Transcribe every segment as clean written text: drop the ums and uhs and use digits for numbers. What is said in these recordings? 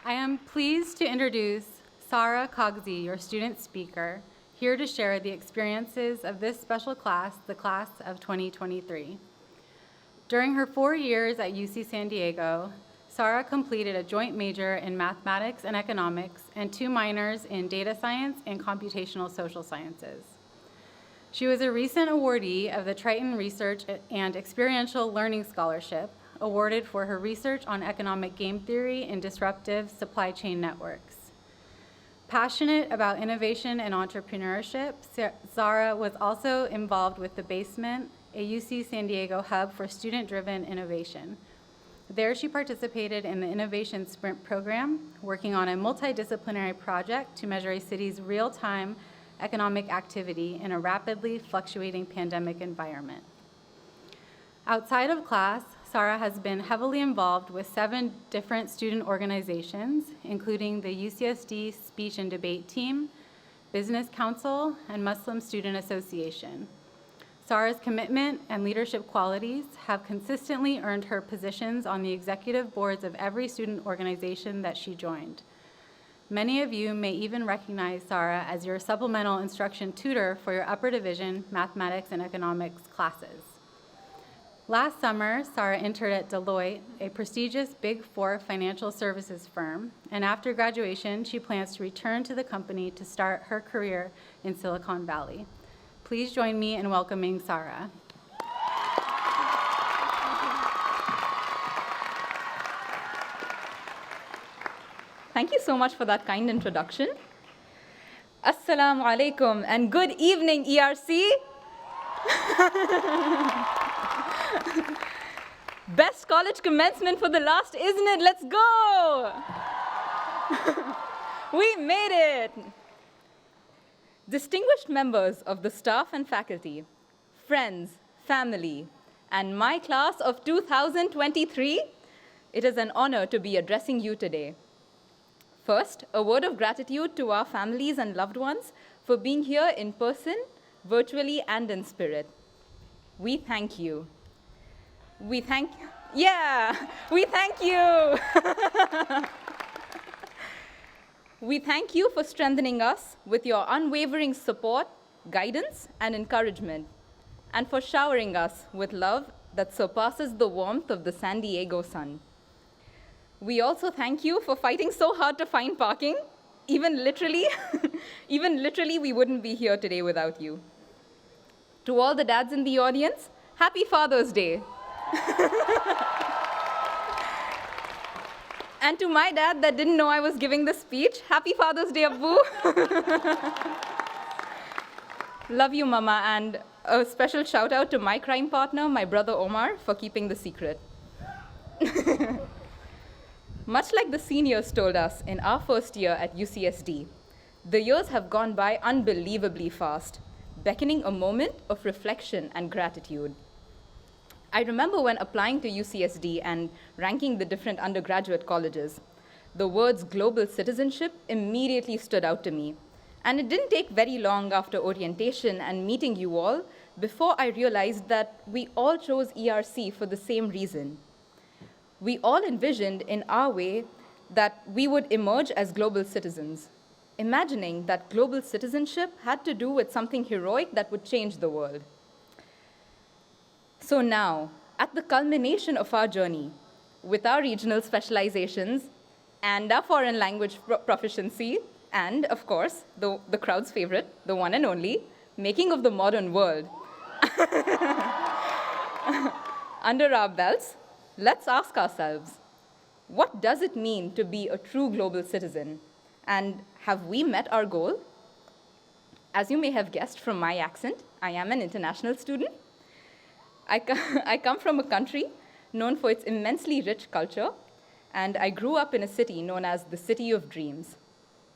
I am pleased to introduce Sarah Kagzi, your student speaker, here to share the experiences of this special class, the class of 2023. During her 4 years at UC San Diego, Sarah completed a joint major in mathematics and economics and 2 minors in data science and computational social sciences. She was a recent awardee of the Triton Research and Experiential Learning Scholarship, awarded for her research on economic game theory and disruptive supply chain networks. Passionate about innovation and entrepreneurship, Sarah was also involved with The Basement, a UC San Diego hub for student-driven innovation. There she participated in the Innovation Sprint program, working on a multidisciplinary project to measure a city's real-time economic activity in a rapidly fluctuating pandemic environment. Outside of class, Sarah has been heavily involved with 7 different student organizations, including the UCSD Speech and Debate Team, Business Council, and Muslim Student Association. Sarah's commitment and leadership qualities have consistently earned her positions on the executive boards of every student organization that she joined. Many of you may even recognize Sarah as your supplemental instruction tutor for your upper division mathematics and economics classes. Last summer, Sarah interned at Deloitte, a prestigious Big Four financial services firm, and after graduation, she plans to return to the company to start her career in Silicon Valley. Please join me in welcoming Sarah. Thank you so much for that kind introduction. Assalamu alaikum and good evening, ERC. Best college commencement for the last, isn't it? Let's go! We made it! Distinguished members of the staff and faculty, friends, family, and my class of 2023, it is an honor to be addressing you today. First, a word of gratitude to our families and loved ones for being here in person, virtually, and in spirit. We thank you. We thank you. We thank you for strengthening us with your unwavering support, guidance, and encouragement, and for showering us with love that surpasses the warmth of the San Diego sun. We also thank you for fighting so hard to find parking. Even literally, we wouldn't be here today without you. To all the dads in the audience, happy Father's Day. And to my dad that didn't know I was giving this speech, happy Father's Day, Abbu. Love you, Mama, and a special shout out to my crime partner, my brother Omar, for keeping the secret. Much like the seniors told us in our first year at UCSD, the years have gone by unbelievably fast, beckoning a moment of reflection and gratitude. I remember when applying to UCSD and ranking the different undergraduate colleges, the words global citizenship immediately stood out to me. And it didn't take very long after orientation and meeting you all before I realized that we all chose ERC for the same reason. We all envisioned in our way that we would emerge as global citizens, imagining that global citizenship had to do with something heroic that would change the world. So now, at the culmination of our journey, with our regional specializations and our foreign language proficiency, and of course, the crowd's favorite, the one and only, making of the modern world, under our belts, let's ask ourselves, what does it mean to be a true global citizen? And have we met our goal? As you may have guessed from my accent, I am an international student. I come from a country known for its immensely rich culture, and I grew up in a city known as the City of Dreams.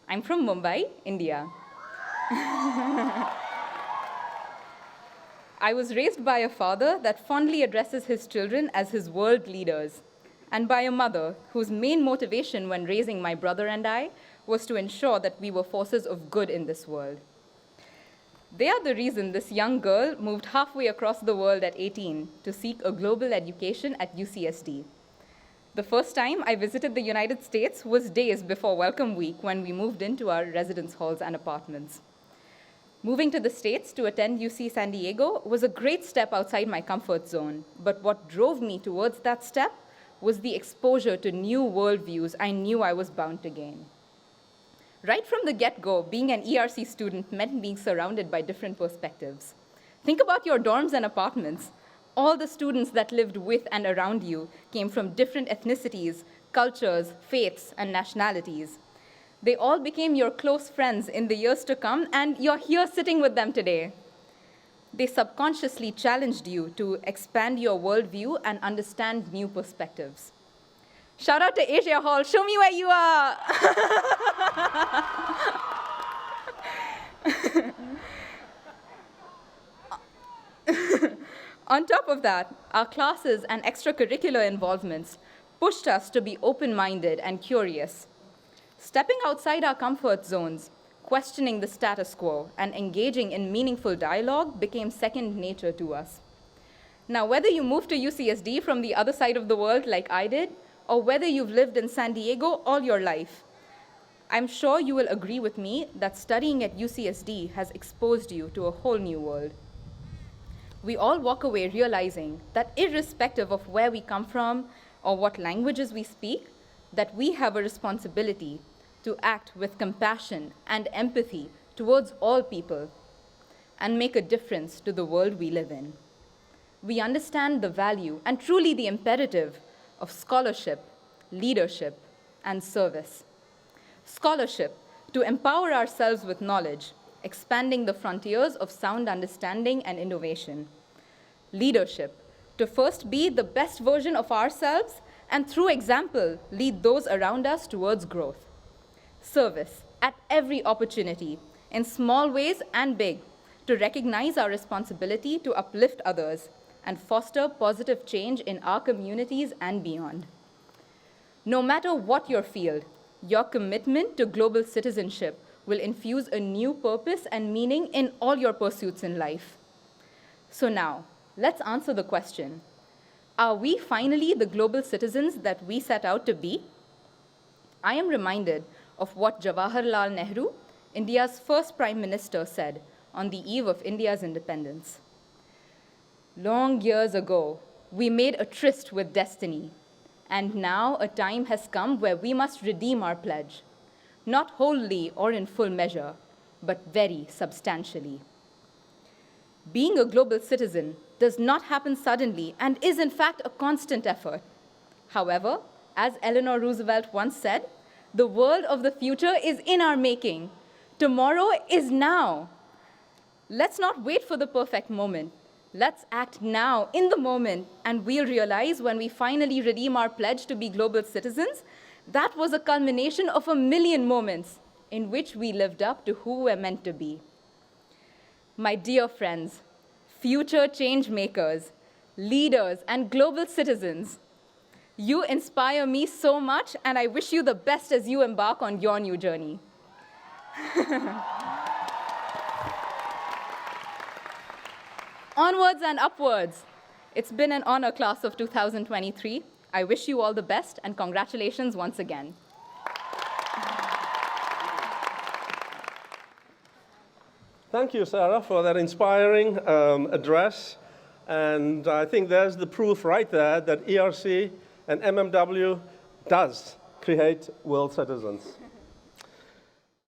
I'm from Mumbai, India. I was raised by a father that fondly addresses his children as his world leaders, and by a mother whose main motivation when raising my brother and I was to ensure that we were forces of good in this world. They are the reason this young girl moved halfway across the world at 18 to seek a global education at UCSD. The first time I visited the United States was days before Welcome Week when we moved into our residence halls and apartments. Moving to the States to attend UC San Diego was a great step outside my comfort zone, but what drove me towards that step was the exposure to new worldviews I knew I was bound to gain. Right from the get-go, being an ERC student meant being surrounded by different perspectives. Think about your dorms and apartments. All the students that lived with and around you came from different ethnicities, cultures, faiths, and nationalities. They all became your close friends in the years to come, and you're here sitting with them today. They subconsciously challenged you to expand your worldview and understand new perspectives. Shout out to Asia Hall, show me where you are! On top of that, our classes and extracurricular involvements pushed us to be open-minded and curious. Stepping outside our comfort zones, questioning the status quo, and engaging in meaningful dialogue became second nature to us. Now, whether you moved to UCSD from the other side of the world like I did, or whether you've lived in San Diego all your life, I'm sure you will agree with me that studying at UCSD has exposed you to a whole new world. We all walk away realizing that irrespective of where we come from or what languages we speak, that we have a responsibility to act with compassion and empathy towards all people and make a difference to the world we live in. We understand the value and truly the imperative of scholarship, leadership, and service. Scholarship, to empower ourselves with knowledge, expanding the frontiers of sound understanding and innovation. Leadership, to first be the best version of ourselves and through example, lead those around us towards growth. Service, at every opportunity, in small ways and big, to recognize our responsibility to uplift others and foster positive change in our communities and beyond. No matter what your field, your commitment to global citizenship will infuse a new purpose and meaning in all your pursuits in life. So now, let's answer the question, are we finally the global citizens that we set out to be? I am reminded of what Jawaharlal Nehru, India's first Prime Minister, said on the eve of India's independence. Long years ago, we made a tryst with destiny, and now a time has come where we must redeem our pledge, not wholly or in full measure, but very substantially. Being a global citizen does not happen suddenly and is in fact a constant effort. However, as Eleanor Roosevelt once said, the world of the future is in our making. Tomorrow is now. Let's not wait for the perfect moment. Let's act now, in the moment, and we'll realize when we finally redeem our pledge to be global citizens, that was a culmination of 1,000,000 moments in which we lived up to who we're meant to be. My dear friends, future change makers, leaders, and global citizens, you inspire me so much, and I wish you the best as you embark on your new journey. Onwards and upwards. It's been an honor, class of 2023. I wish you all the best, and congratulations once again. Thank you, Sarah, for that inspiring address. And I think there's the proof right there that ERC and MMW does create world citizens.